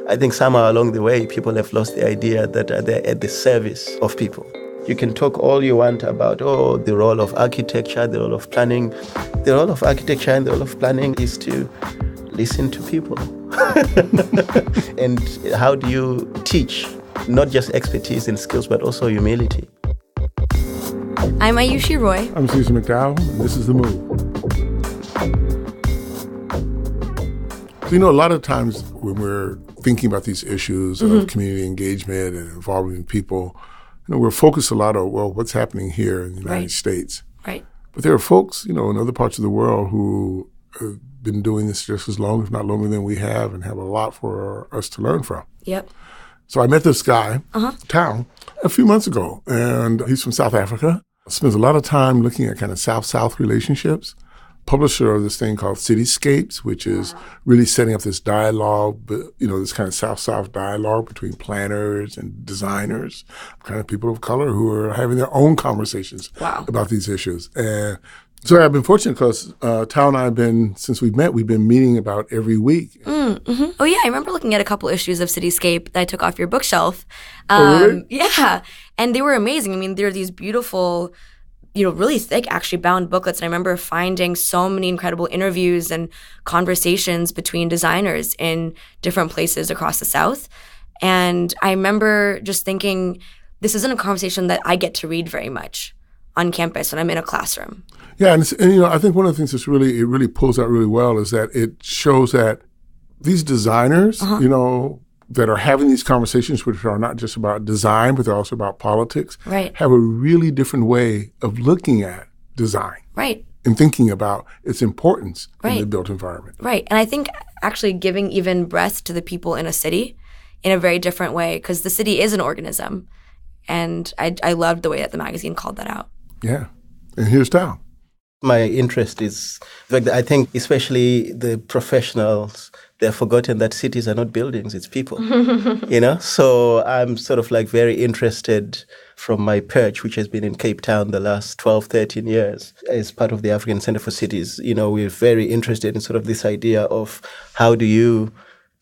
I think somehow along the way, people have lost the idea that they're at the service of people. You can talk all you want about, the role of architecture, the role of planning. The role of architecture and the role of planning is to listen to people. And how do you teach not just expertise and skills, but also humility? I'm Ayushi Roy. I'm Susan McDowell, and this is The Move. So, a lot of times when we're thinking about these issues of community engagement and involving people, we're focused a lot on, what's happening here in the United States. Right. But there are folks, in other parts of the world who have been doing this just as long, if not longer than we have, and have a lot for us to learn from. Yep. So I met this guy, Tau, a few months ago, and he's from South Africa. Spends a lot of time looking at kind of South-South relationships. Publisher of this thing called CityScapes, which is really setting up this dialogue, this kind of South-South dialogue between planners and designers, kind of people of color who are having their own conversations about these issues. And so I've been fortunate because Tau and I have been, since we've met, we've been meeting about every week. Mm-hmm. Oh, yeah. I remember looking at a couple issues of Cityscape that I took off your bookshelf. Really? Yeah. And they were amazing. I mean, they're these beautiful, really thick, actually, bound booklets. And I remember finding so many incredible interviews and conversations between designers in different places across the South. And I remember just thinking, this isn't a conversation that I get to read very much on campus when I'm in a classroom. Yeah, and I think one of the things that's it really pulls out really well is that it shows that these designers, that are having these conversations, which are not just about design, but they're also about politics, have a really different way of looking at design. Right. And thinking about its importance in the built environment. Right. And I think actually giving even breath to the people in a city in a very different way, because the city is an organism. And I loved the way that the magazine called that out. Yeah. And here's Tau. My interest is, I think especially the professionals, they're forgotten that cities are not buildings, it's people, So I'm sort of very interested from my perch, which has been in Cape Town the last 12, 13 years as part of the African Center for Cities. We're very interested in sort of this idea of how do you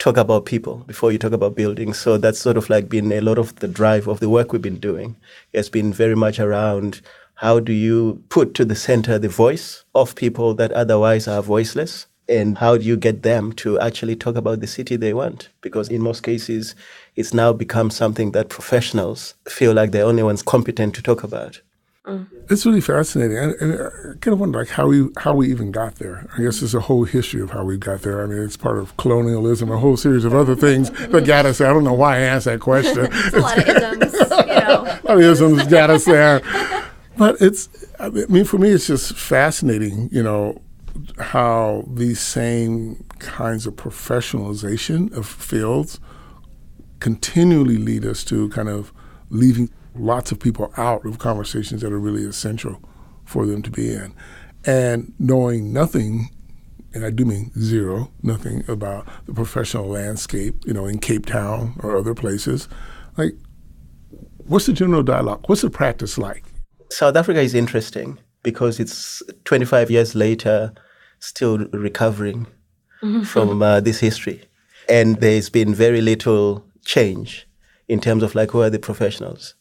talk about people before you talk about buildings. So that's sort of been a lot of the drive of the work we've been doing. It's been very much around how do you put to the center the voice of people that otherwise are voiceless? And how do you get them to actually talk about the city they want? Because in most cases, it's now become something that professionals feel like they're only ones competent to talk about. It's really fascinating. I kind of wonder how we even got there. I guess there's a whole history of how we got there. I mean, it's part of colonialism, a whole series of other things that got us there. I don't know why I asked that question. It's a lot of isms, A lot of isms got us there. But for me, it's just fascinating, how these same kinds of professionalization of fields continually lead us to kind of leaving lots of people out of conversations that are really essential for them to be in. And knowing nothing, and I do mean zero, nothing about the professional landscape, in Cape Town or other places. What's the general dialogue? What's the practice like? South Africa is interesting because it's 25 years later, still recovering from this history. And there's been very little change in terms of who are the professionals.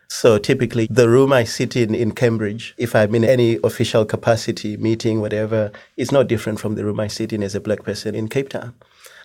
So typically, the room I sit in Cambridge, if I'm in any official capacity, meeting, whatever, is not different from the room I sit in as a black person in Cape Town.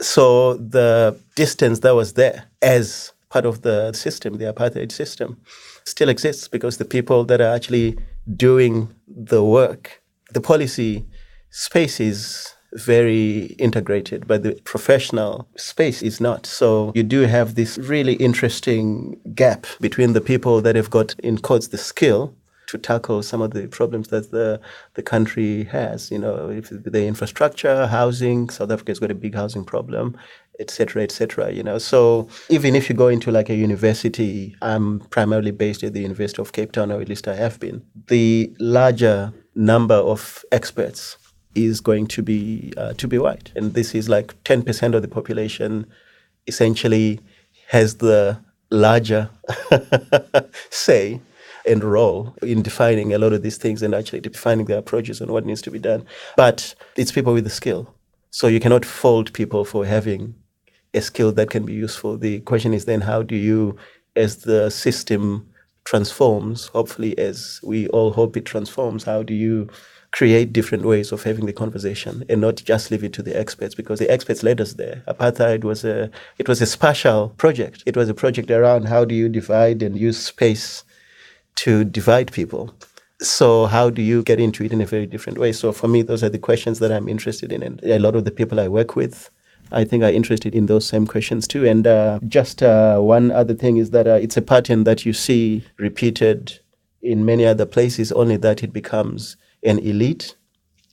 So the distance that was there as part of the system, the apartheid system, still exists because the people that are actually doing the work, the policy space is very integrated, but the professional space is not. So you do have this really interesting gap between the people that have got, in quotes, the skill to tackle some of the problems that the country has. If the infrastructure, housing, South Africa's got a big housing problem, et cetera, et cetera. So even if you go into a university, I'm primarily based at the University of Cape Town, or at least I have been, the larger number of experts is going to be white. And this is 10% of the population essentially has the larger say and role in defining a lot of these things and actually defining their approaches on what needs to be done. But it's people with the skill. So you cannot fault people for having a skill that can be useful. The question is then, how do you, as the system transforms, hopefully as we all hope it transforms, how do you create different ways of having the conversation and not just leave it to the experts, because the experts led us there. Apartheid was a spatial project. It was a project around how do you divide and use space to divide people. So how do you get into it in a very different way? So for me, those are the questions that I'm interested in. And a lot of the people I work with, I think, are interested in those same questions too. And just one other thing is that it's a pattern that you see repeated in many other places, only that it becomes an elite.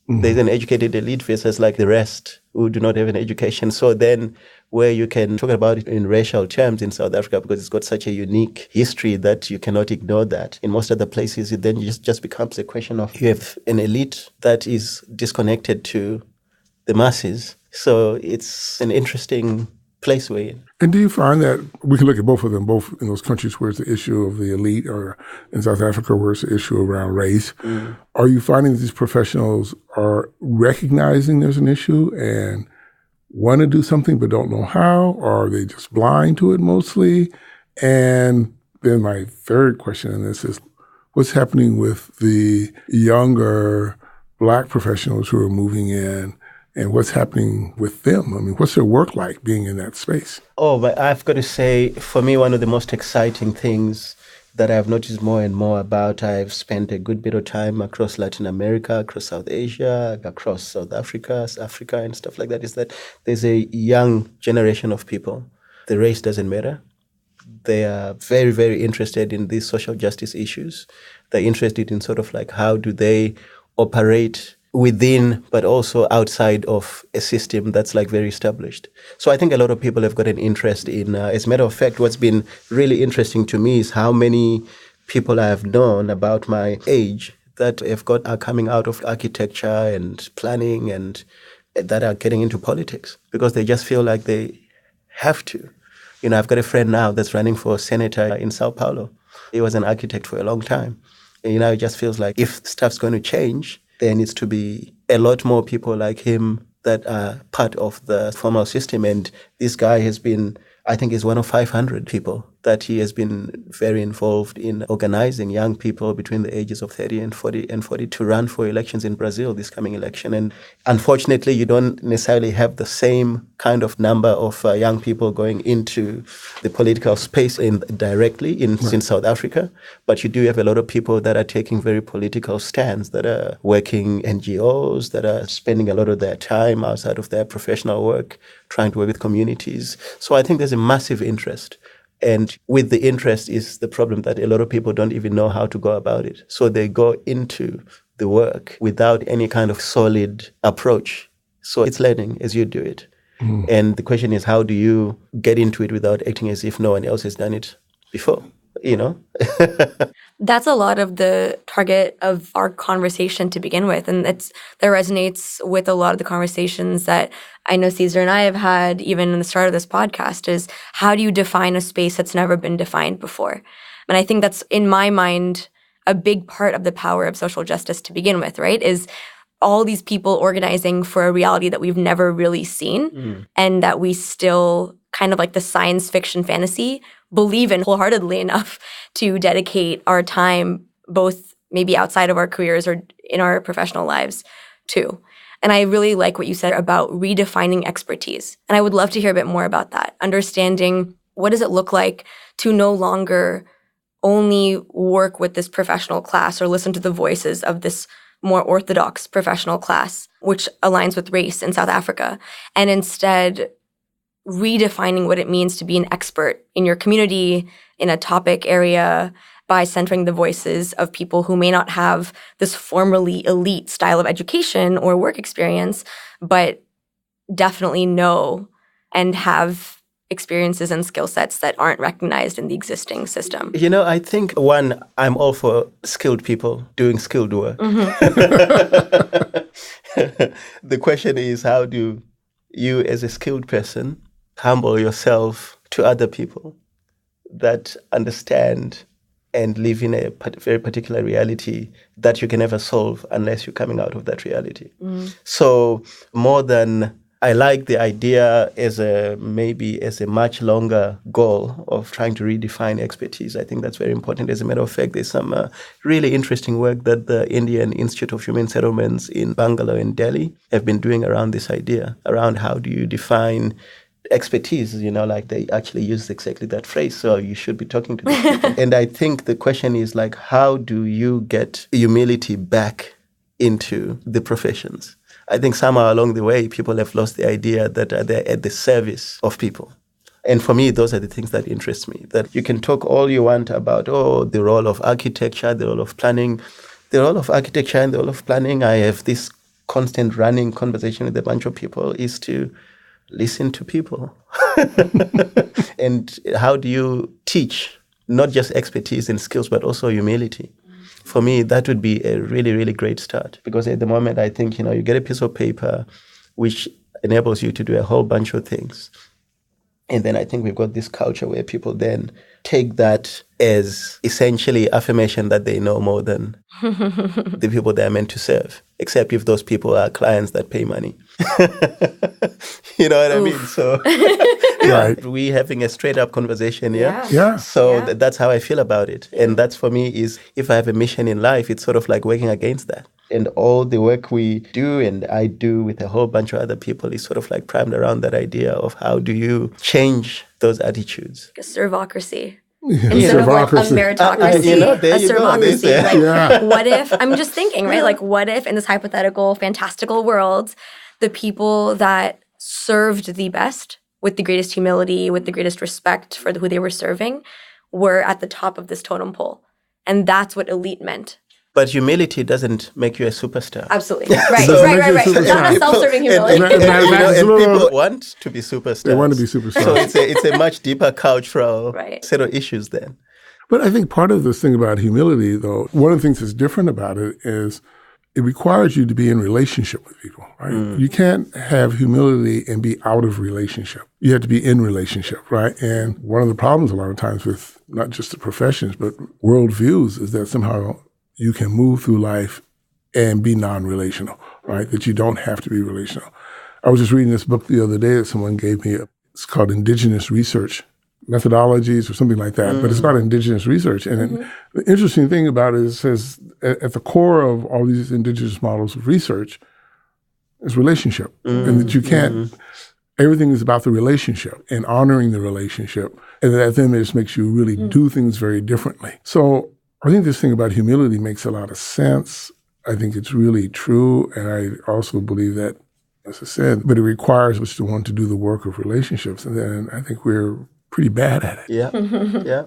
Mm-hmm. There's an educated elite versus like the rest who do not have an education. So then where you can talk about it in racial terms in South Africa, because it's got such a unique history that you cannot ignore that. In most other places, it then just becomes a question of you have an elite that is disconnected to the masses. So it's an interesting place we're in. And do you find that we can look at both of them, both in those countries where it's the issue of the elite, or in South Africa where it's the issue around race? Mm. Are you finding that these professionals are recognizing there's an issue and want to do something but don't know how? Or are they just blind to it mostly? And then my third question in this is, what's happening with the younger Black professionals who are moving in? And what's happening with them? I mean, what's their work like being in that space? Oh, but I've got to say, for me, one of the most exciting things that I've noticed more and more about, I've spent a good bit of time across Latin America, across South Asia, across South Africa, and stuff like that, is that there's a young generation of people. The race doesn't matter. They are very, very interested in these social justice issues. They're interested in sort of like how do they operate within, but also outside of a system that's like very established. So I think a lot of people have got an interest in, as a matter of fact, what's been really interesting to me is how many people I have known about my age that are coming out of architecture and planning and that are getting into politics because they just feel like they have to. You know, I've got a friend now that's running for senator in Sao Paulo. He was an architect for a long time. And, you know, it just feels like if stuff's going to change, there needs to be a lot more people like him that are part of the formal system. And this guy has been, I think he's one of 500 people that he has been very involved in organizing young people between the ages of 30 and 40 to run for elections in Brazil this coming election. And unfortunately, you don't necessarily have the same kind of number of young people going into the political space directly in South Africa. But you do have a lot of people that are taking very political stands, that are working NGOs, that are spending a lot of their time outside of their professional work, trying to work with communities. So I think there's a massive interest. And with the interest is the problem that a lot of people don't even know how to go about it. So they go into the work without any kind of solid approach. So it's learning as you do it. Mm. And the question is, how do you get into it without acting as if no one else has done it before, you know? That's a lot of the target of our conversation to begin with. And that resonates with a lot of the conversations that I know Cesar and I have had even in the start of this podcast is how do you define a space that's never been defined before? And I think that's, in my mind, a big part of the power of social justice to begin with, right? Is all these people organizing for a reality that we've never really seen and that we still kind of like the science fiction fantasy believe in wholeheartedly enough to dedicate our time both maybe outside of our careers or in our professional lives too. And I really like what you said about redefining expertise. And I would love to hear a bit more about that, understanding what does it look like to no longer only work with this professional class or listen to the voices of this more orthodox professional class, which aligns with race in South Africa, and instead redefining what it means to be an expert in your community, in a topic area, by centering the voices of people who may not have this formerly elite style of education or work experience, but definitely know and have experiences and skill sets that aren't recognized in the existing system. You know, I think, one, I'm all for skilled people doing skilled work. Mm-hmm. The question is, how do you as a skilled person humble yourself to other people that understand and live in a very particular reality that you can never solve unless you're coming out of that reality. Mm. So more than I like the idea as a much longer goal of trying to redefine expertise. I think that's very important. As a matter of fact, there's some really interesting work that the Indian Institute of Human Settlements in Bangalore and Delhi have been doing around this idea, around how do you define expertise, like they actually use exactly that phrase. So you should be talking to these people. And I think the question is like, how do you get humility back into the professions? I think somehow along the way, people have lost the idea that they're at the service of people. And for me, those are the things that interest me, that you can talk all you want about, the role of architecture, the role of planning. The role of architecture and the role of planning, I have this constant running conversation with a bunch of people, is to listen to people. And how do you teach not just expertise and skills, but also humility? For me, that would be a really, really great start. Because at the moment, I think, you get a piece of paper which enables you to do a whole bunch of things. And then I think we've got this culture where people then take that as essentially affirmation that they know more than the people they are meant to serve, except if those people are clients that pay money. You know what I mean? So Right. we having a straight up conversation here. Yeah. So that's how I feel about it. And that's for me is, if I have a mission in life, it's sort of like working against that. And all the work we do and I do with a whole bunch of other people is sort of like primed around that idea of how do you change those attitudes. A servocracy. Yeah. Instead of like a Servocracy. meritocracy, there a you go. servocracy. Like, Yeah. what if, I'm just thinking, right? Like, what if in this hypothetical, fantastical world, the people that served the best with the greatest humility, with the greatest respect for who they were serving, were at the top of this totem pole? And that's what elite meant. But humility doesn't make you a superstar. Absolutely. Right, So right. make you a Not a superstar. self-serving humility. And people want to be superstars. They want to be superstars. So it's a much deeper cultural Right. set of issues then. But I think part of this thing about humility, though, one of the things that's different about it is it requires you to be in relationship with people, right? You can't have humility and be out of relationship. You have to be in relationship, right? And one of the problems a lot of times with not just the professions, but worldviews is that somehow you can move through life and be non-relational, right? That you don't have to be relational. I was just reading this book the other day that someone gave me. It's called Indigenous Research Methodologies or something like that, but it's about indigenous research. And the interesting thing about it is it says at the core of all these indigenous models of research is relationship. And that you can't, everything is about the relationship and honoring the relationship. And that then it just makes you really do things very differently. So I think this thing about humility makes a lot of sense. I think it's really true. And I also believe that, as I said, but it requires us to want to do the work of relationships. And then I think we're pretty bad at it. Yeah, yeah.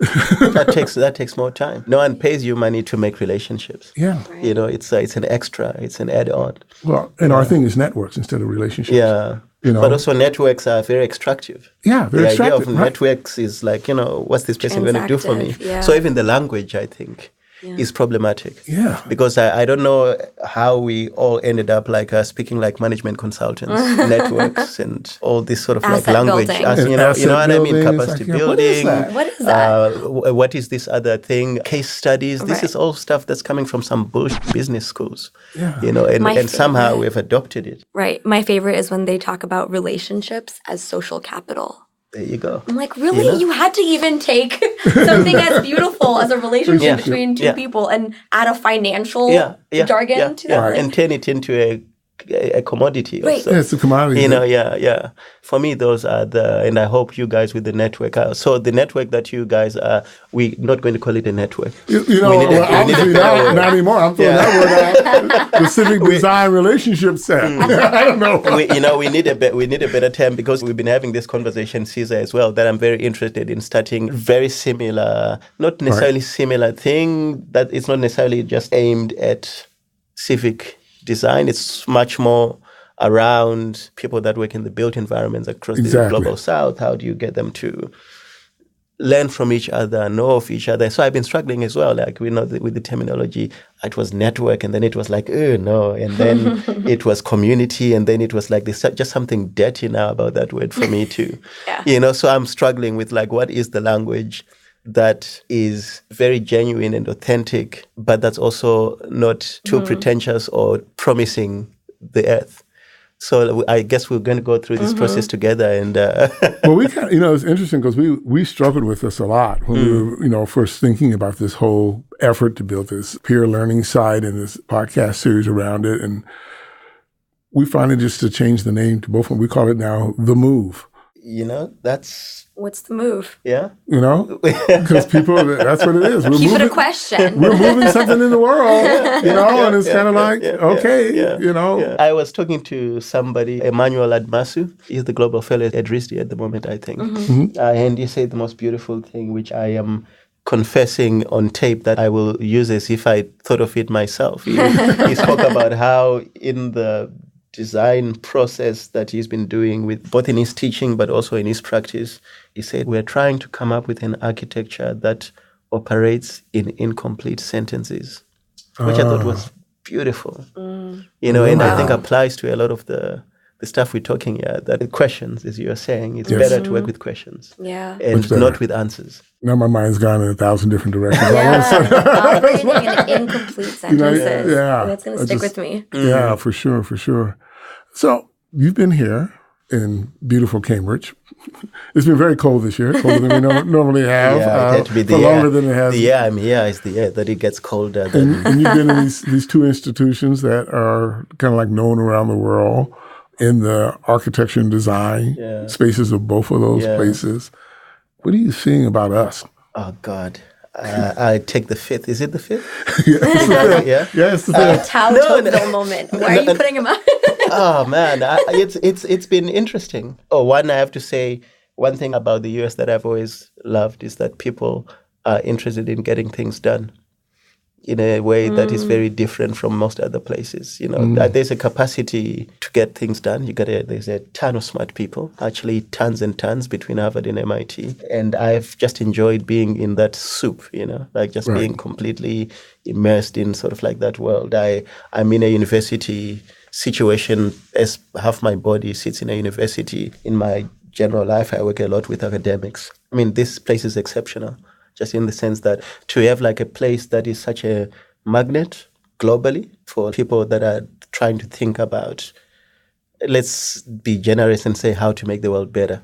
That takes more time. No one pays you money to make relationships. Yeah. It's an extra. It's an add-on. Well, and our thing is networks instead of relationships. Yeah. But also networks are very extractive. Yeah, very extractive. The idea of networks is like, what's this person going to do for me? Yeah. So even the language, I think, is problematic. Yeah. Because I don't know how we all ended up like speaking like management consultants, networks, and all this sort of like Asset language. building. You know what I mean? building, Capacity like, building. What is that? What is this other thing? Case studies. This Right. is all stuff that's coming from some bullshit business schools. Yeah. And somehow we've adopted it. Right. My favorite is when they talk about relationships as social capital. There you go. I'm like, really? You had to even take something as beautiful as a relationship Yeah. between two Yeah. people and add a financial jargon to that? Yeah. Like, And turn it into a commodity. Right. Also. Yeah, it's a commodity. Yeah. For me, those are and I hope you guys with the network are. So the network that you guys are, we're not going to call it a network. Obviously not anymore. I'm throwing that word out. The civic design relationship set. I don't know. We need a better term, because we've been having this conversation, Caesar, as well, that I'm very interested in starting very similar, not necessarily similar thing, that it's not necessarily just aimed at civic design. It's much more around people that work in the built environments across the global south. How do you get them to learn from each other, know of each other? So I've been struggling as well, like with the terminology. It was network, and then it was like, no, and then it was community, and then it was like there's just something dirty now about that word for me too. So I'm struggling with like, what is the language that is very genuine and authentic, but that's also not too pretentious or promising the earth. So I guess we're going to go through this process together. And well, we kind of, it's interesting because we struggled with this a lot when we were, first thinking about this whole effort to build this peer learning site and this podcast series around it. And we finally just to change the name to both of them. We call it now The Move. That's... What's the move? Yeah. Because people, that's what it is. Keep it a question. We're moving something in the world, and it's kind of like, okay. I was talking to somebody, Emmanuel Admasu. He's the Global Fellow at RISD at the moment, I think. And he said the most beautiful thing, which I am confessing on tape that I will use as if I thought of it myself. He spoke about how in the design process that he's been doing with both in his teaching but also in his practice, he said, we're trying to come up with an architecture that operates in incomplete sentences, which I thought was beautiful. And I think applies to a lot of the stuff we're talking here, that the questions, as you're saying, it's better to work with questions and not with answers. Now my mind's gone in 1,000 different directions. Operating in incomplete sentences. That's going to stick with me. Yeah, for sure. So you've been here in beautiful Cambridge. It's been very cold this year, colder than we normally have. Yeah, it had to be the longer than it has. The year I'm here is the year that it gets colder. And you've been in these two institutions that are kind of like known around the world in the architecture and design spaces of both of those places. What are you seeing about us? Oh, God. I take the fifth. Is it the fifth? Yeah, it's the fifth. Tau Tavengwa moment. Why are you putting him up? Oh, man. It's been interesting. One, I have to say, one thing about the U.S. that I've always loved is that people are interested in getting things done in a way that is very different from most other places. There's a capacity to get things done. There's a ton of smart people, actually tons and tons between Harvard and MIT. And I've just enjoyed being in that soup, being completely immersed in sort of like that world. I'm in a university situation as half my body sits in a university. In my general life, I work a lot with academics. I mean, this place is exceptional. Just in the sense that to have like a place that is such a magnet globally for people that are trying to think about, let's be generous and say how to make the world better.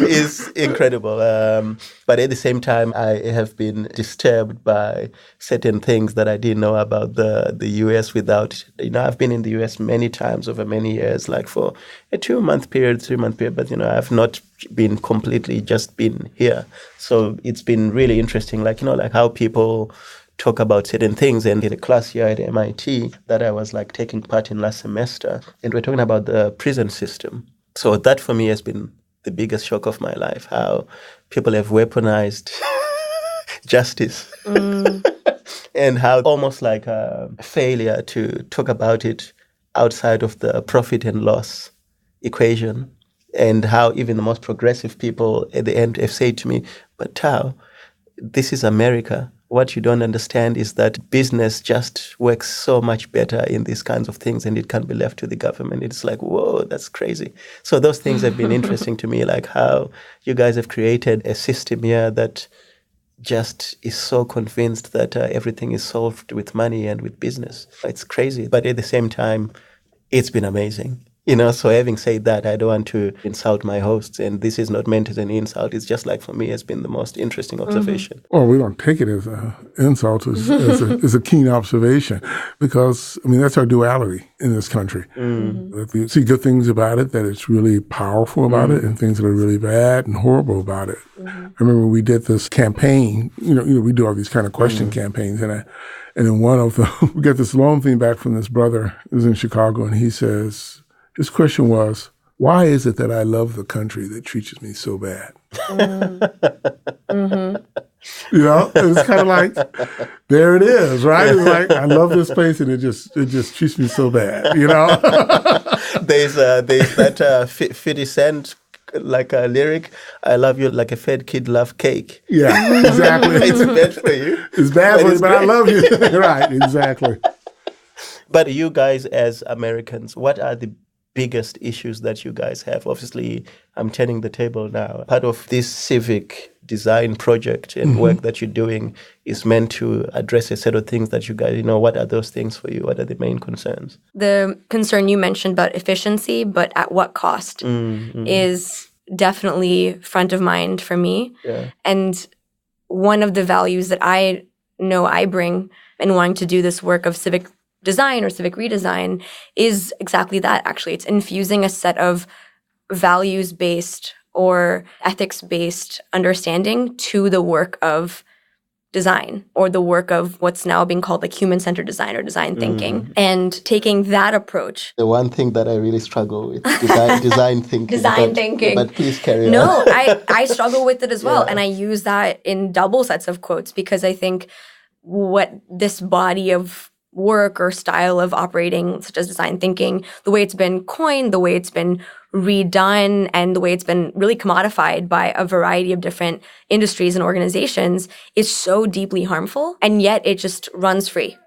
Is incredible. But at the same time, I have been disturbed by certain things that I didn't know about the US without, I've been in the US many times over many years, like for a 2-month period, 3-month period, but, I've not been completely just been here. So it's been really interesting, like how people talk about certain things. And in a class here at MIT that I was like taking part in last semester, and we're talking about the prison system. So that for me has been the biggest shock of my life, how people have weaponized justice and how almost like a failure to talk about it outside of the profit and loss equation, and how even the most progressive people at the end have said to me, but Tau, this is America. What you don't understand is that business just works so much better in these kinds of things, and it can't be left to the government. It's like, whoa, that's crazy. So those things have been interesting to me, like how you guys have created a system here that just is so convinced that everything is solved with money and with business. It's crazy. But at the same time, it's been amazing. So having said that, I don't want to insult my hosts, and this is not meant as an insult. It's just like, for me, it's been the most interesting observation. Well, we don't take it as an insult, as a keen observation, because, that's our duality in this country. If we see good things about it, that it's really powerful about it, and things that are really bad and horrible about it. I remember we did this campaign, we do all these kind of question campaigns, and in one of them, we got this long thing back from this brother who's in Chicago, and he says, his question was, why is it that I love the country that treats me so bad? It's kind of like, there it is, right? It's like, I love this place and it just treats me so bad, There's that 50 Cent like a lyric, I love you like a fed kid love cake. Yeah, exactly. It's bad for you. It's bad for you, but I love you. Right, exactly. But you guys as Americans, what are the biggest issues that you guys have? Obviously, I'm turning the table now. Part of this civic design project and work that you're doing is meant to address a set of things that you guys, what are those things for you? What are the main concerns? The concern you mentioned about efficiency, but at what cost, is definitely front of mind for me. Yeah. And one of the values that I know I bring in wanting to do this work of civic design or civic redesign is exactly that, actually. It's infusing a set of values-based or ethics-based understanding to the work of design, or the work of what's now being called like human-centered design or design thinking, and taking that approach. The one thing that I really struggle with, design thinking. Design thinking. But please carry on. No, I struggle with it as well. And I use that in double sets of quotes, because I think what this body of work or style of operating, such as design thinking, the way it's been coined, the way it's been redone, and the way it's been really commodified by a variety of different industries and organizations is so deeply harmful. And yet it just runs free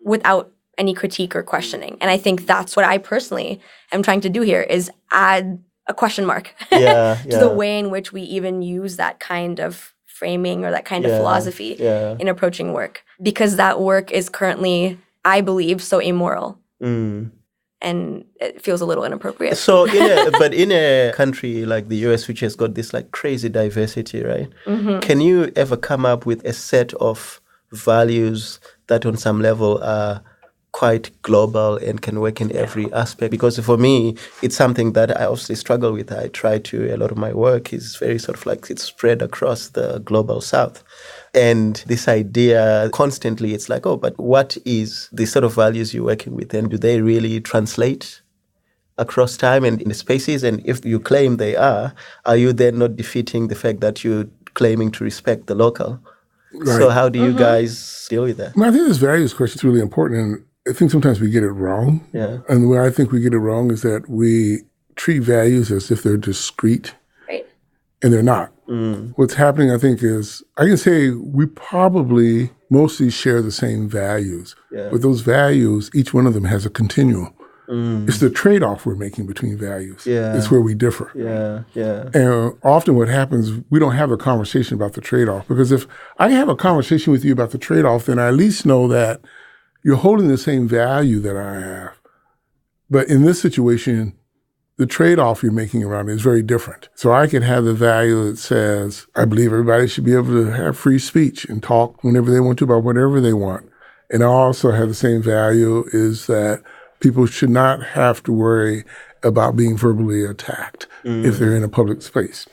without any critique or questioning. And I think that's what I personally am trying to do here, is add a question mark to the way in which we even use that kind of framing or that kind of philosophy in approaching work. Because that work is currently, I believe, so immoral. And it feels a little inappropriate. So, but in a country like the US, which has got this like crazy diversity, right? Can you ever come up with a set of values that on some level are quite global and can work in every aspect? Because for me, it's something that I obviously struggle with. I try to, a lot of my work is very sort of like it's spread across the global south. And this idea constantly, it's like, but what is the sort of values you're working with? And do they really translate across time and in the spaces? And if you claim they are you then not defeating the fact that you're claiming to respect the local? Right. So how do you guys deal with that? Well, I think this values question is really important. And I think sometimes we get it wrong. Yeah. And the way I think we get it wrong is that we treat values as if they're discrete. Right. And they're not. What's happening, I think, is I can say we probably mostly share the same values. Yeah. But those values, each one of them has a continuum. It's the trade-off we're making between values. Yeah. It's where we differ. Yeah. And often what happens, we don't have a conversation about the trade-off. Because if I have a conversation with you about the trade-off, then I at least know that you're holding the same value that I have. But in this situation, the trade-off you're making around it is very different. So I could have the value that says, I believe everybody should be able to have free speech and talk whenever they want to about whatever they want. And I also have the same value is that people should not have to worry about being verbally attacked if they're in a public space.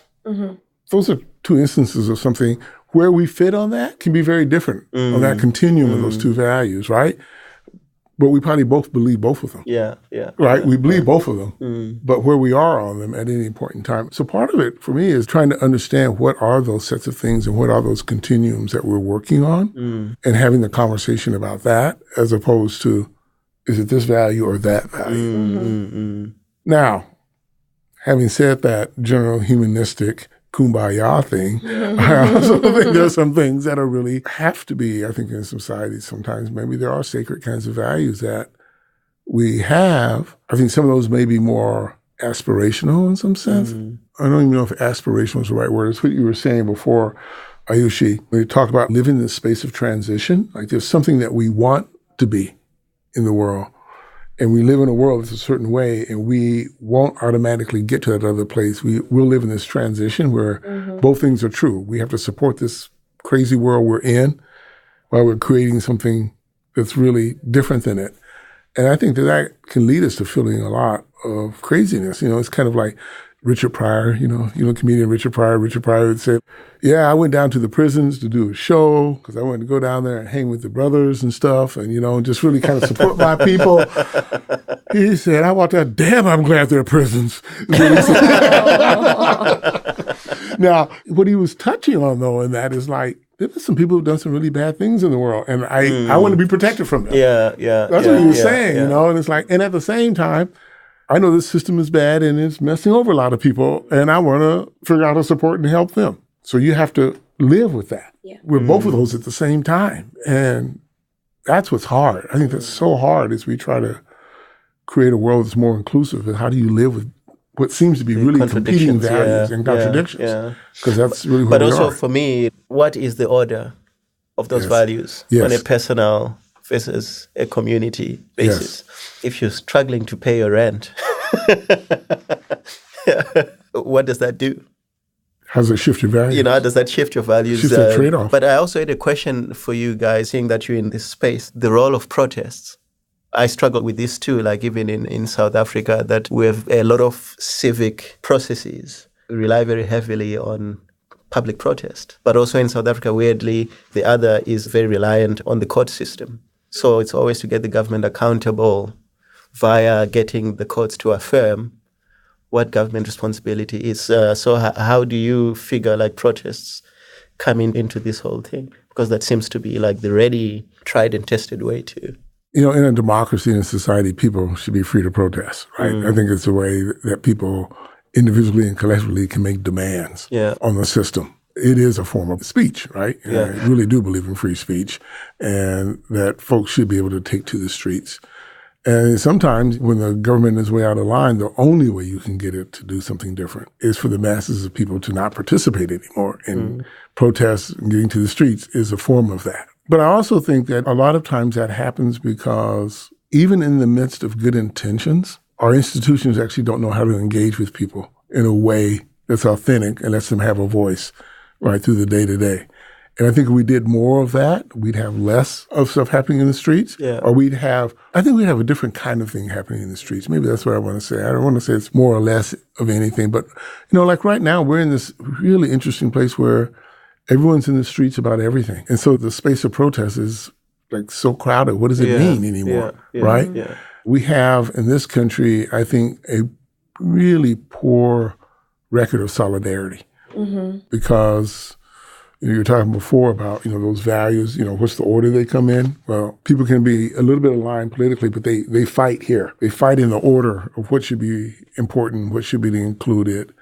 Those are two instances of something where we fit on that can be very different on that continuum of those two values, right? But we probably both believe both of them. Yeah. Right? We believe both of them, but where we are on them at any point in time. So part of it for me is trying to understand what are those sets of things and what are those continuums that we're working on and having the conversation about that as opposed to, is it this value or that value? Now, having said that general humanistic kumbaya thing, I also think there's some things that are really have to be, I think in society sometimes maybe there are sacred kinds of values that we have. I think some of those may be more aspirational in some sense. I don't even know if aspirational is the right word. It's what you were saying before, Ayushi, when you talk about living in the space of transition, like there's something that we want to be in the world. And we live in a world that's a certain way, and we won't automatically get to that other place. We'll live in this transition where both things are true. We have to support this crazy world we're in while we're creating something that's really different than it. And I think that can lead us to feeling a lot of craziness. It's kind of like Richard Pryor, comedian Richard Pryor. Richard Pryor would say, I went down to the prisons to do a show because I wanted to go down there and hang with the brothers and stuff and, just really kind of support my people. He said, I walked out, damn, I'm glad there are prisons. Now, what he was touching on, though, in that is like, there's some people who've done some really bad things in the world, and I want to be protected from them. That's what he was saying, and it's like, and at the same time, I know this system is bad and it's messing over a lot of people, and I want to figure out how to support and help them. So you have to live with that, with both of those at the same time. And that's what's hard. I think that's so hard as we try to create a world that's more inclusive? And how do you live with what seems to be really competing values and contradictions? Because that's really what But we also are. for me, what is the order of those values on a personal versus a community basis? If you're struggling to pay your rent, what does that do? How does it shift your values? How does that shift your values? Shift the trade-off. But I also had a question for you guys, seeing that you're in this space, the role of protests. I struggle with this too, like even in South Africa, that we have a lot of civic processes. We rely very heavily on public protest. But also in South Africa, weirdly, the other is very reliant on the court system. So it's always to get the government accountable via getting the courts to affirm what government responsibility is. So how do you figure like protests coming into this whole thing? Because that seems to be like the ready, tried and tested way to... In a democracy and a society, people should be free to protest, right? I think it's a way that people individually and collectively can make demands on the system. It is a form of speech, right? I really do believe in free speech and that folks should be able to take to the streets. And sometimes when the government is way out of line, the only way you can get it to do something different is for the masses of people to not participate anymore. And protests and getting to the streets is a form of that. But I also think that a lot of times that happens because even in the midst of good intentions, our institutions actually don't know how to engage with people in a way that's authentic and lets them have a voice right through the day-to-day. And I think if we did more of that, we'd have less of stuff happening in the streets. Or I think we'd have a different kind of thing happening in the streets. Maybe that's what I want to say. I don't want to say it's more or less of anything. But, like right now, we're in this really interesting place where everyone's in the streets about everything. And so the space of protest is like so crowded. What does it mean anymore? Right? We have in this country, I think, a really poor record of solidarity because you were talking before about, those values, what's the order they come in? Well, people can be a little bit aligned politically, but they fight here. They fight in the order of what should be important, what should be included.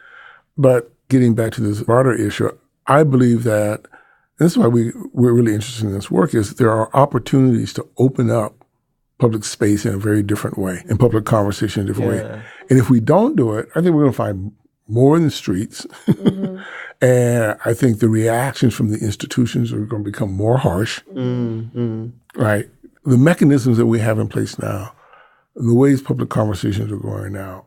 But getting back to this broader issue, I believe that, and this is why we're really interested in this work, is there are opportunities to open up public space in a very different way, and public conversation in a different way. And if we don't do it, I think we're going to find more in the streets. And I think the reactions from the institutions are going to become more harsh. Right? The mechanisms that we have in place now, the ways public conversations are going now,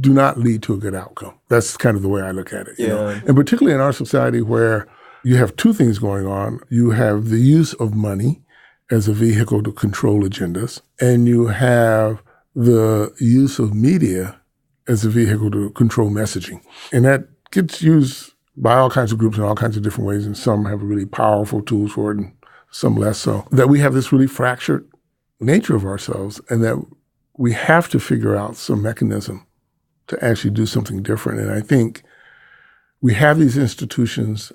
do not lead to a good outcome. That's kind of the way I look at it. You know? And particularly in our society where you have two things going on. You have the use of money as a vehicle to control agendas, and you have the use of media as a vehicle to control messaging. And that gets used by all kinds of groups in all kinds of different ways, and some have really powerful tools for it and some less so. That we have this really fractured nature of ourselves, and that we have to figure out some mechanism to actually do something different. And I think we have these institutions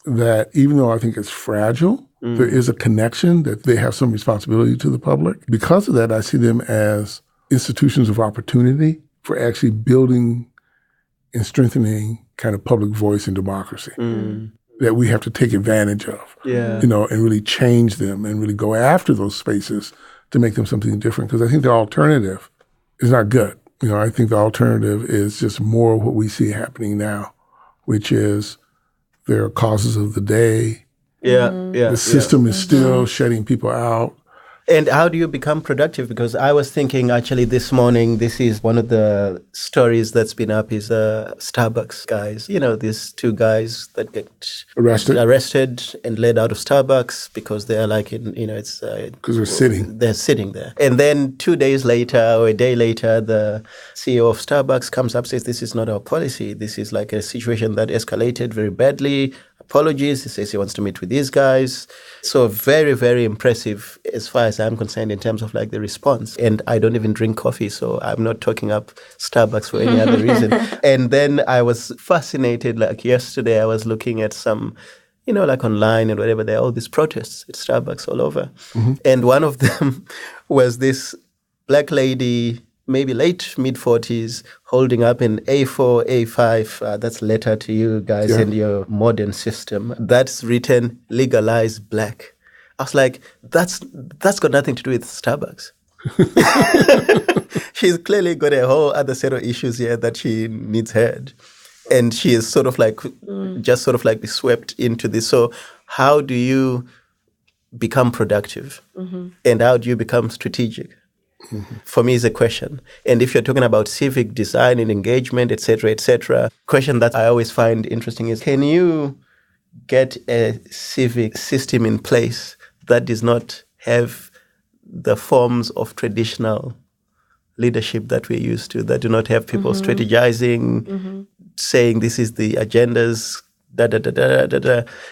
that, even though I think it's fragile, there is a connection that they have some responsibility to the public. Because of that, I see them as institutions of opportunity for actually building and strengthening kind of public voice and democracy that we have to take advantage of, and really change them and really go after those spaces to make them something different. Because I think the alternative is not good. I think the alternative is just more of what we see happening now, which is there are causes of the day. The system is still shutting people out. And how do you become productive? Because I was thinking actually this morning, this is one of the stories that's been up is Starbucks guys. These two guys that get arrested and led out of Starbucks because they are like, it's... Because they're sitting. They're sitting there. And then 2 days later or a day later, the CEO of Starbucks comes up, says, this is not our policy. This is like a situation that escalated very badly. Apologies. He says he wants to meet with these guys. So very, very impressive as far as I'm concerned in terms of like the response. And I don't even drink coffee, so I'm not talking up Starbucks for any other reason. And then I was fascinated, like yesterday I was looking at some, like online and whatever, there are all these protests at Starbucks all over. And one of them was this black lady, maybe late mid-40s, holding up an A4, A5, that's letter to you guys in your modern system. That's written, legalize black. I was like, that's got nothing to do with Starbucks. She's clearly got a whole other set of issues here that she needs heard. And she is sort of like, just sort of like swept into this. So how do you become productive? And how do you become strategic? For me, is a question. And if you're talking about civic design and engagement, et cetera, question that I always find interesting is, can you get a civic system in place that does not have the forms of traditional leadership that we're used to, that do not have people strategizing, saying this is the agendas,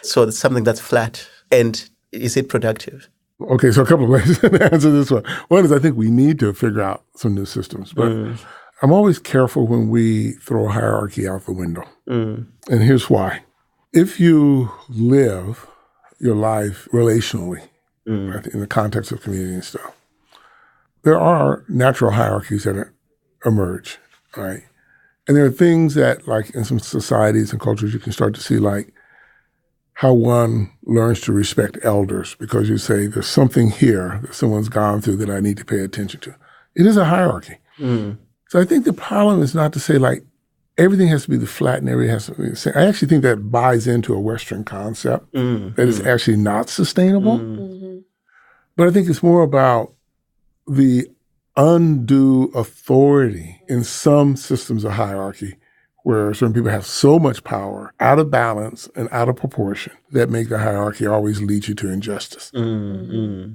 So it's something that's flat. And is it productive? Okay, so a couple of ways to answer this one. One is I think we need to figure out some new systems, but I'm always careful when we throw hierarchy out the window. And here's why. If you live your life relationally, right, in the context of community and stuff, there are natural hierarchies that emerge, right? And there are things that, like in some societies and cultures, you can start to see, like how one learns to respect elders because you say, there's something here that someone's gone through that I need to pay attention to. It is a hierarchy. So I think the problem is not to say, like, everything has to be the flat and everything has to be the same. I actually think that buys into a Western concept that is actually not sustainable. But I think it's more about the undue authority in some systems of hierarchy where certain people have so much power out of balance and out of proportion that make the hierarchy always lead you to injustice.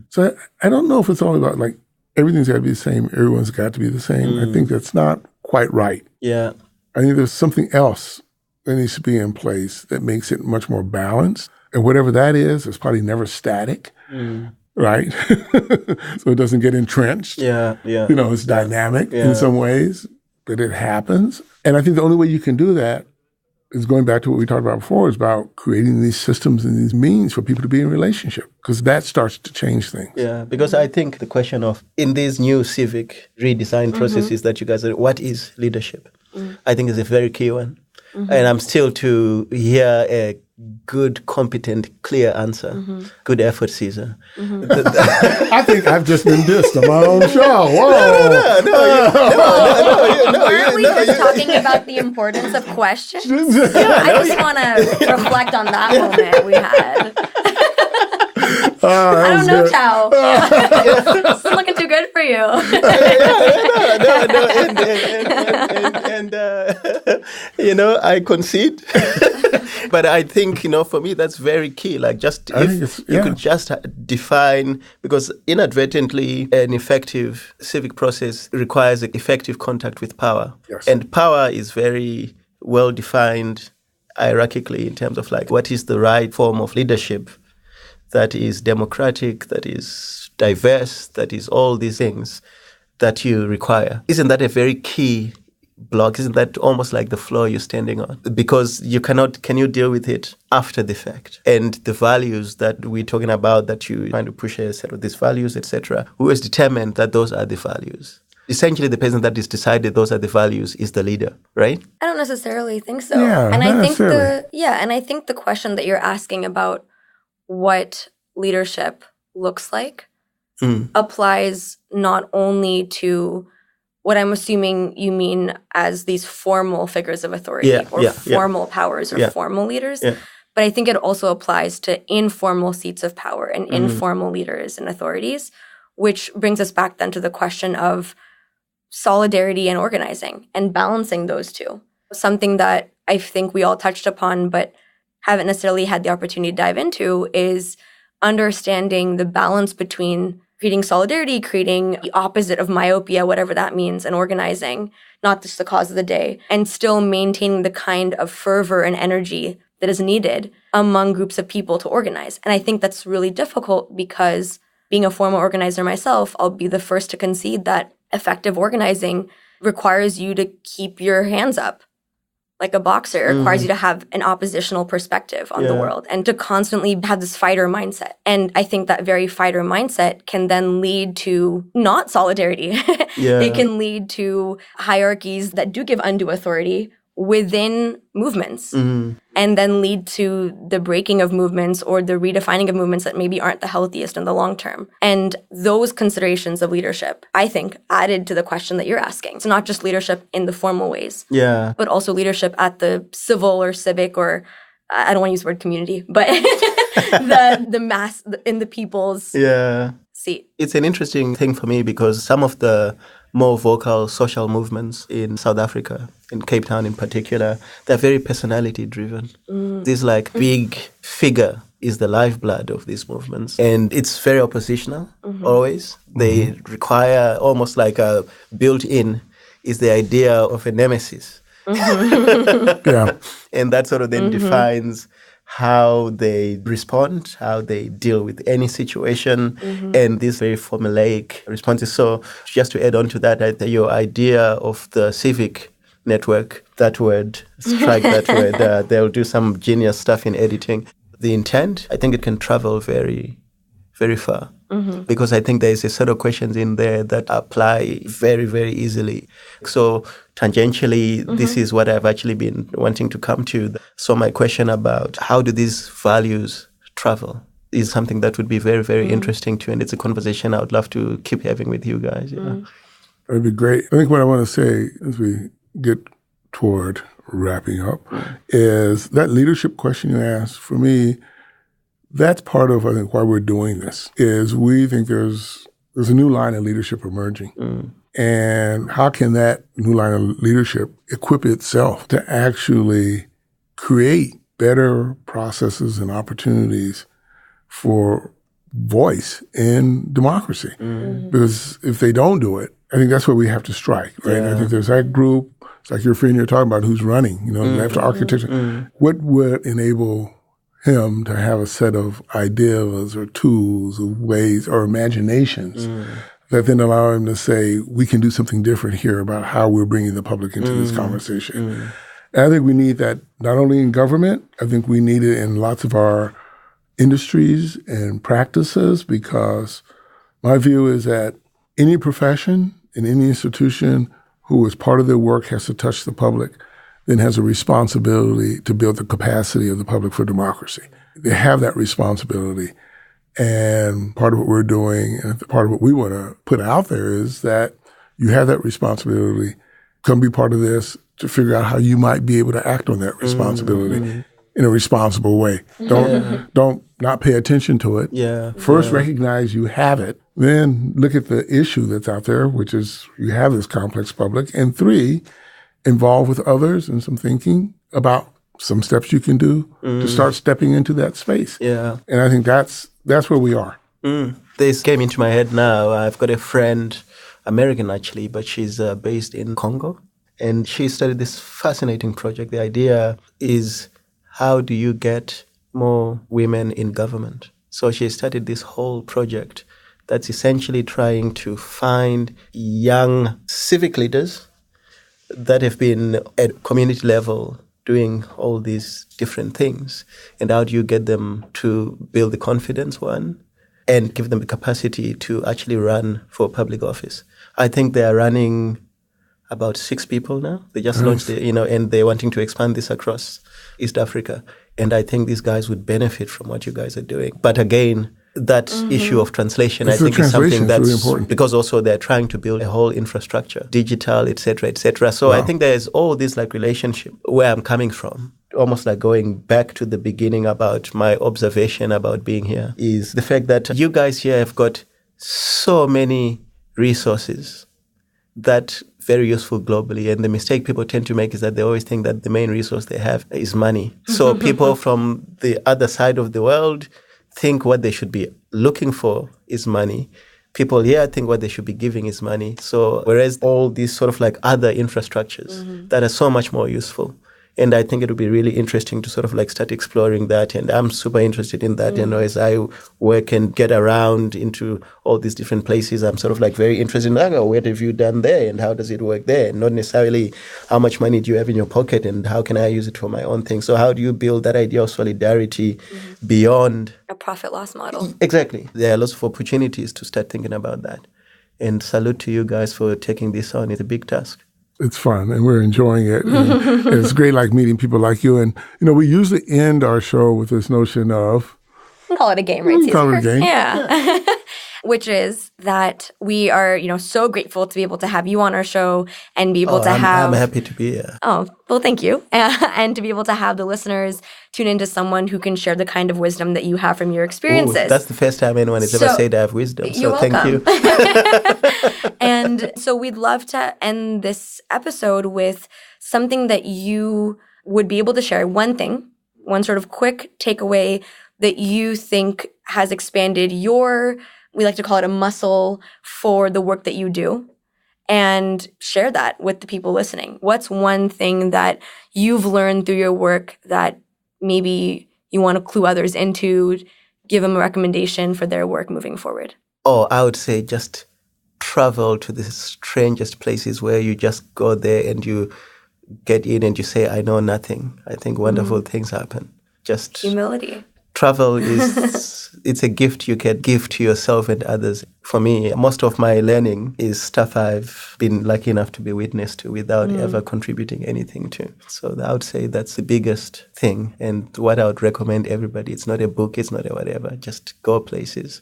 So I don't know if it's all about, like, everything's got to be the same, everyone's got to be the same. I think that's not quite right. Yeah. I think there's something else that needs to be in place that makes it much more balanced. And whatever that is, it's probably never static, right? So it doesn't get entrenched. Yeah. You know, it's dynamic in some ways, but it happens. And I think the only way you can do that is going back to what we talked about before, is about creating these systems and these means for people to be in relationship, because that starts to change things. Yeah, because I think the question of, in these new civic redesign processes that you guys are, what is leadership? I think is a very key one. And I'm still to hear a good, competent, clear answer. Good effort, Caesar. I think I've just been dissed on my own show. Whoa. No, aren't we just talking about the importance of questions? I just want to reflect on that moment we had. I don't know, Tau. This is looking too good for you. I concede. But I think, for me, that's very key. Like, just if you could just define, because inadvertently, an effective civic process requires effective contact with power. Yes. And power is very well defined hierarchically in terms of, like, what is the right form of leadership that is democratic, that is diverse, that is all these things that you require. Isn't that a very key block? Isn't that almost like the floor you're standing on? Because can you deal with it after the fact? And the values that we're talking about, that you're trying to push a set of these values, etc., who has determined that those are the values? Essentially, the person that is decided those are the values is the leader, right? I don't necessarily think so. Yeah, and not I think necessarily. I think the question that you're asking about what leadership looks like applies not only to what I'm assuming you mean as these formal figures of authority formal powers or formal leaders, but I think it also applies to informal seats of power and informal leaders and authorities, which brings us back then to the question of solidarity and organizing and balancing those two. Something that I think we all touched upon but haven't necessarily had the opportunity to dive into is understanding the balance between creating solidarity, creating the opposite of myopia, whatever that means, and organizing, not just the cause of the day, and still maintaining the kind of fervor and energy that is needed among groups of people to organize. And I think that's really difficult because being a formal organizer myself, I'll be the first to concede that effective organizing requires you to keep your hands up. Like a boxer, it requires you to have an oppositional perspective on the world and to constantly have this fighter mindset. And I think that very fighter mindset can then lead to not solidarity. It can lead to hierarchies that do give undue authority within movements and then lead to the breaking of movements or the redefining of movements that maybe aren't the healthiest in the long term. And those considerations of leadership, I think, added to the question that you're asking. So not just leadership in the formal ways, but also leadership at the civil or civic, or I don't want to use the word community, but the mass in the people's seat. It's an interesting thing for me because some of the more vocal social movements in South Africa, in Cape Town in particular, they're very personality driven. This like big figure is the lifeblood of these movements. And it's very oppositional always. They require almost like a built-in is the idea of a nemesis. And that sort of then defines how they respond, how they deal with any situation, and these very formulaic responses. So just to add on to that, your idea of the civic network, that word, strike that word, they'll do some genius stuff in editing. The intent, I think it can travel very, very far. Because I think there's a set of questions in there that apply very, very easily. So tangentially, this is what I've actually been wanting to come to. So my question about how do these values travel is something that would be very, very interesting too. And it's a conversation I would love to keep having with you guys. That'd be great. I think what I want to say as we get toward wrapping up is that leadership question you asked, for me, that's part of, I think, why we're doing this, is we think there's a new line of leadership emerging. And how can that new line of leadership equip itself to actually create better processes and opportunities for voice in democracy? Because if they don't do it, I think that's where we have to strike, right? I think there's that group, it's like your friend you're talking about who's running, after architecture. What would enable him to have a set of ideas or tools or ways or imaginations that then allow him to say, we can do something different here about how we're bringing the public into this conversation. And I think we need that not only in government, I think we need it in lots of our industries and practices, because my view is that any profession in any institution who as part of their work has to touch the public then has a responsibility to build the capacity of the public for democracy. They have that responsibility. And part of what we're doing and part of what we want to put out there is that you have that responsibility. Come be part of this to figure out how you might be able to act on that responsibility in a responsible way. Don't not pay attention to it. First, recognize you have it. Then look at the issue that's out there, which is you have this complex public. And 3, involve with others in some thinking about some steps you can do to start stepping into that space. And I think that's where we are. This came into my head now. I've got a friend, American actually, but she's based in Congo. And she started this fascinating project. The idea is, how do you get more women in government? So she started this whole project that's essentially trying to find young civic leaders that have been at community level doing all these different things. And how do you get them to build the confidence, one, and give them the capacity to actually run for public office? I think they are running about 6 people now. They just launched it, and they're wanting to expand this across East Africa. And I think these guys would benefit from what you guys are doing. But again, that issue of translation, I think, is something that's really important, because also they're trying to build a whole infrastructure, digital, et cetera, et cetera. So I think there's all this like relationship where I'm coming from, almost like going back to the beginning about my observation about being here, is the fact that you guys here have got so many resources that very useful globally. And the mistake people tend to make is that they always think that the main resource they have is money. So people from the other side of the world think what they should be looking for is money. People here think what they should be giving is money. So whereas all these sort of like other infrastructures that are so much more useful. And I think it would be really interesting to sort of like start exploring that. And I'm super interested in that. As I work and get around into all these different places, I'm sort of like very interested in, what have you done there? And how does it work there? And not necessarily how much money do you have in your pocket and how can I use it for my own thing? So how do you build that idea of solidarity beyond a profit loss model? Exactly. There are lots of opportunities to start thinking about that. And salute to you guys for taking this on. It's a big task. It's fun, and we're enjoying it. And it's great, like meeting people like you. And, we usually end our show with this notion of... We call it a game, right, Caesar? Call it a game. Yeah. Which is that we are, so grateful to be able to have you on our show and be able to have... I'm happy to be here. Oh, well, thank you. And to be able to have the listeners tune into someone who can share the kind of wisdom that you have from your experiences. Ooh, that's the first time anyone has ever said I have wisdom. So thank you. And so we'd love to end this episode with something that you would be able to share. One thing, one sort of quick takeaway that you think has expanded your... we like to call it a muscle for the work that you do, and share that with the people listening. What's one thing that you've learned through your work that maybe you want to clue others into, give them a recommendation for their work moving forward? Oh, I would say just travel to the strangest places where you just go there and you get in and you say, I know nothing. I think wonderful things happen. Just humility. Travel it's a gift you can give to yourself and others. For me, most of my learning is stuff I've been lucky enough to be witness to without ever contributing anything to. So I would say that's the biggest thing. And what I would recommend everybody, it's not a book, it's not a whatever, just go places.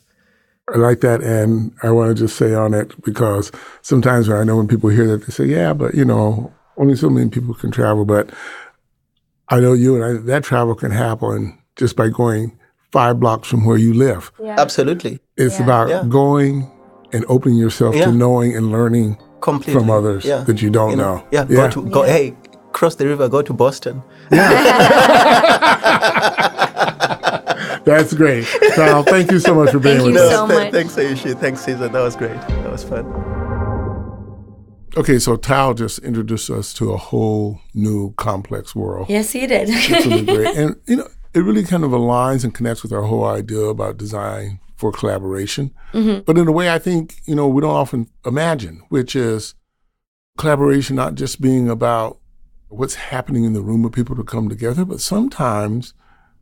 I like that. And I want to just say on it, because sometimes when people hear that, they say, yeah, but only so many people can travel. But I know you and I, that travel can happen just by going 5 blocks from where you live. Yeah. Absolutely. It's about going and opening yourself to knowing and learning from others that you don't know. Yeah. Hey, cross the river, go to Boston. Yeah. That's great. Tau, thank you so much for being with us. Thank you so much. Thanks, Ayushi. Thanks, Caesar. That was great. That was fun. Okay, so Tau just introduced us to a whole new complex world. Yes, he did. It's really great. And, it really kind of aligns and connects with our whole idea about design for collaboration. But in a way I think, we don't often imagine, which is collaboration not just being about what's happening in the room with people to come together, but sometimes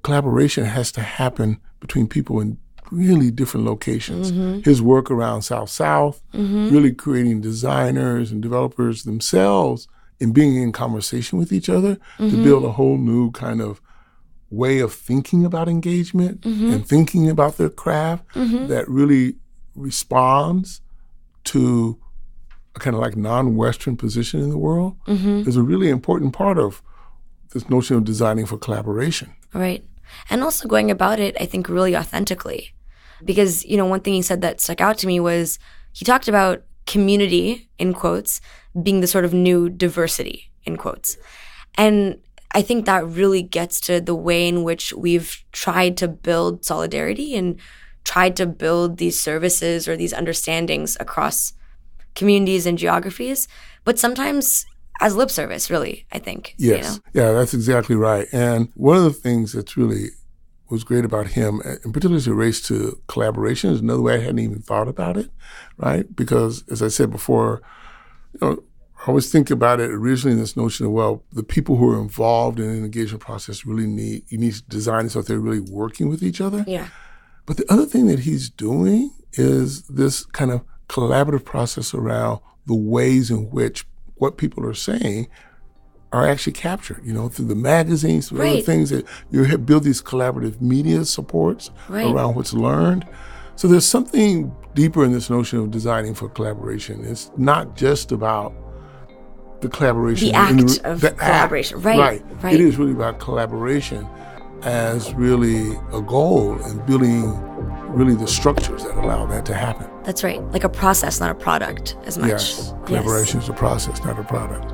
collaboration has to happen between people in really different locations. His work around South-South, really creating designers and developers themselves and being in conversation with each other to build a whole new kind of way of thinking about engagement and thinking about their craft that really responds to a kind of like non-Western position in the world is a really important part of this notion of designing for collaboration. Right. And also going about it, I think, really authentically. Because, one thing he said that stuck out to me was he talked about community, in quotes, being the sort of new diversity, in quotes. And I think that really gets to the way in which we've tried to build solidarity and tried to build these services or these understandings across communities and geographies, but sometimes as lip service, really, I think. Yes. Yeah, that's exactly right. And one of the things that's really was great about him, and particularly as it relates to collaboration, is another way I hadn't even thought about it, right? Because as I said before, I always think about it originally in this notion of, the people who are involved in an engagement process you need to design it so that they're really working with each other. Yeah. But the other thing that he's doing is this kind of collaborative process around the ways in which what people are saying are actually captured, through the magazines, through other things that you build these collaborative media supports around what's learned. So there's something deeper in this notion of designing for collaboration. It's not just about the collaboration. The act of collaboration. Right. It is really about collaboration as really a goal and building really the structures that allow that to happen. That's right. Like a process, not a product as much. Yes. Collaboration is a process, not a product.